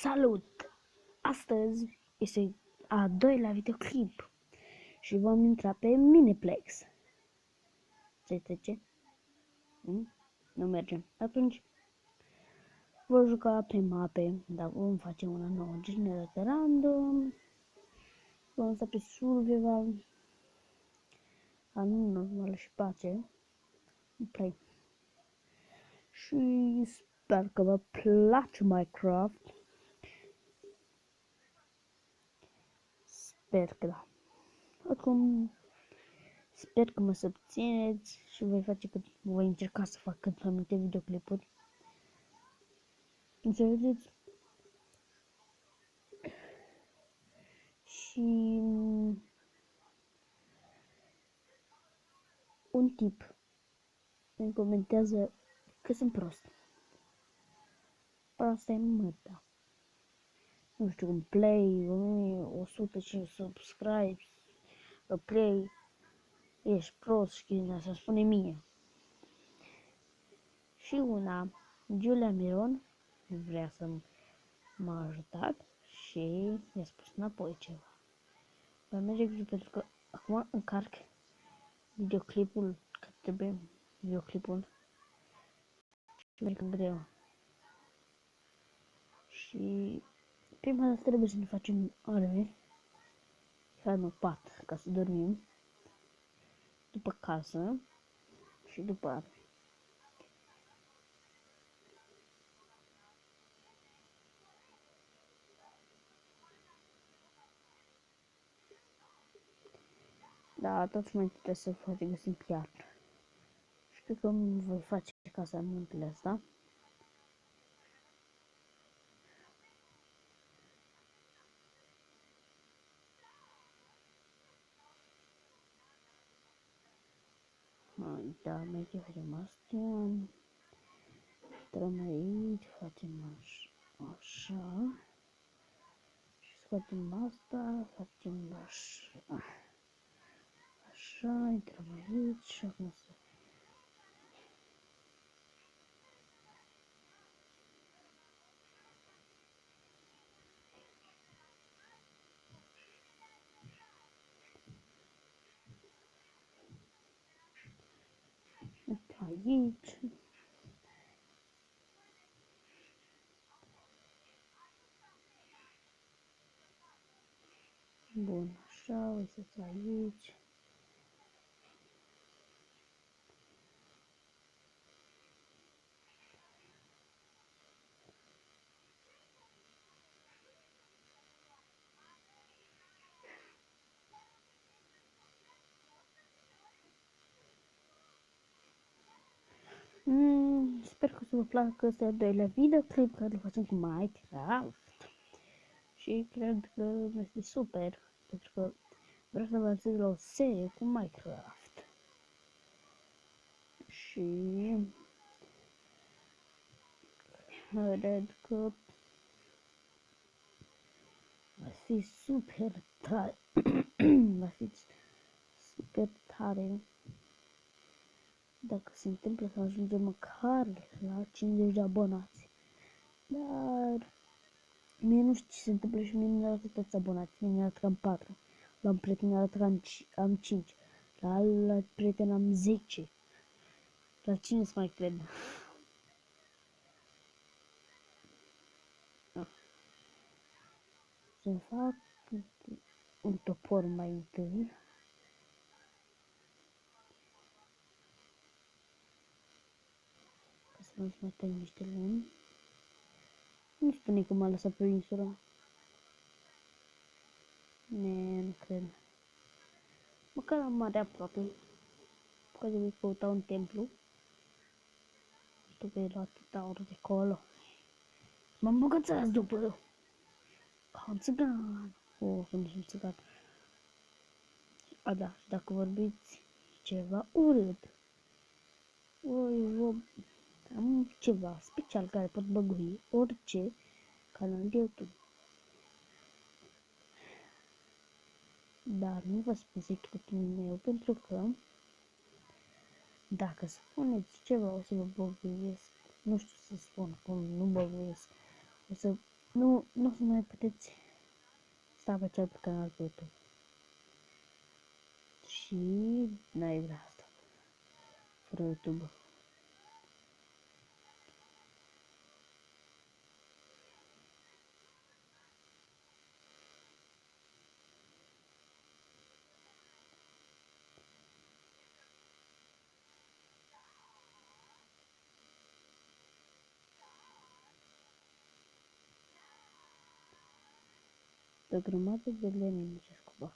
Salut! Astăzi este a doilea videoclip și vom intra pe Miniplex. Se trece? Nu mergem. Atunci vom juca pe mape, dar vom face una nouă generată random. Vom sta pe survival, nu normal și pace. Play. Și sper că vă place Minecraft. Sper că da. Acum sper că mă susțineți și voi încerca să fac cât mai multe videoclipuri. Înțelegeți? Și un tip îmi comentează că sunt prost. Asta e măta. Nu știu, un play, 105 subscribes, play, ești prost și chestia asta, spune mie. Și una, Giulia Miron, vrea să mă ajutat și mi-a spus înapoi ceva. Dar merge greu pentru că acum încarc videoclipul, că trebuie videoclipul și merg greu. Și prima dată trebuie să ne facem arme, nu pat, ca să dormim, după casă și după arme. Da, totuși mai trebuie să găsim piatră. Și cred că voi face casa în muntele ăsta. Da, mai ce facem astea. Intrăm aici, facem așa. Și scoatem asta, facem așa. Așa, intrăm aici și acum să... Aici. Bun, așa, uitați aici. Sper că o să vă placă ăsta al doilea videoclip care îl facem cu Minecraft. Și cred că este super, pentru că vreau să avansez la o serie cu Minecraft. Și cred că va fi super tare. Va fi super tare dacă se întâmplă să ajungem măcar la 50 de abonați. Dar mie nu știu ce se întâmplă și mie nu arată toți abonați. Mie mi arată cam 4. La un prieten arată că am 5. La alt prieten am 10. La cine să mai cred? Să fac un topor mai întâi. Ca să nu mai tăi niște lemn. Nu spune că m-a lăsat pe insula. Nu cred. Măcar am mare aproape. Că trebuie căuta un templu. Știu că e la atâta oră de acolo. M-am îmbogățat după. Ca un țigan. Când sunt țigan. A, da, și dacă vorbiți ceva urât. Am ceva special care pot băgui orice canal de YouTube. Dar nu vă spun secretul meu pentru că dacă spuneți ceva o să vă băguiesc. Nu știu să spun cum nu băguiesc. O să Nu o să mai puteți sta pe cel pe canal pe YouTube. Și n-ai vrea asta fără YouTube. De grămadă de lemne ce scuba.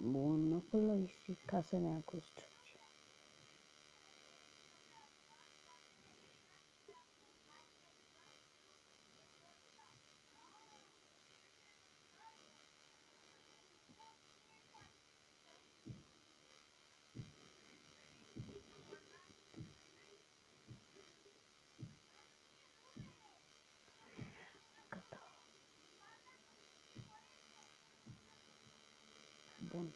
Bun, acolo este casa mea în construcție. Gata. Bun.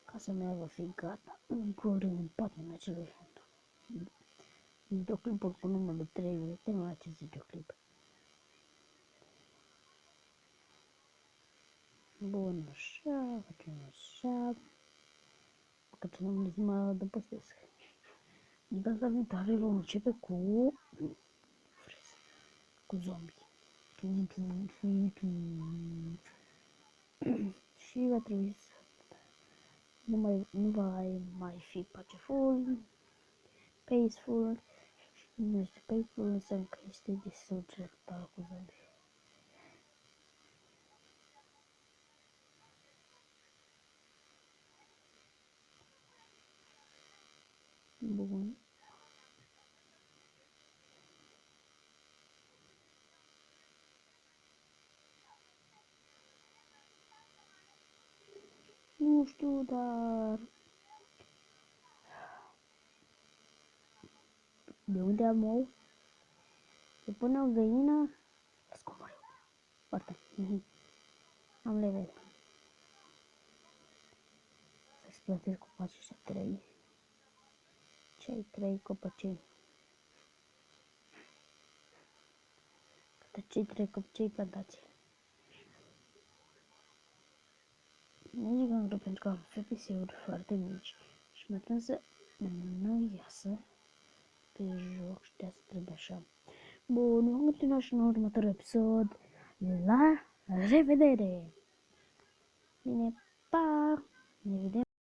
Casa mea va fi gata în curând, poate în acel moment. Videoclipul cu numărul 3, termină acest videoclip. Bun, așa, facem așa. Că ce nu mă dăpăstesc. Data viitoare vom începe cu zombie. Și va trebui să nu va mai fi paceful, peaceful. Nu este peaceful, înseamnă că este distrugere totală cu zombie. Bun. Nu știu, dar de unde am ou? Se pune o găină, la scomor eu. Foarte. Am level. Să-ți plătesc copacii ăștia 3. Cei 3 copacii. Câte cei 3 copacii plantați. Nu zic în grup pentru că am FPS-uri foarte mici și mă tem să nu iasă pe joc și de asta trebuie așa. Bun, vom continua și în următorul episod. La revedere! Bine, pa! Ne vedem!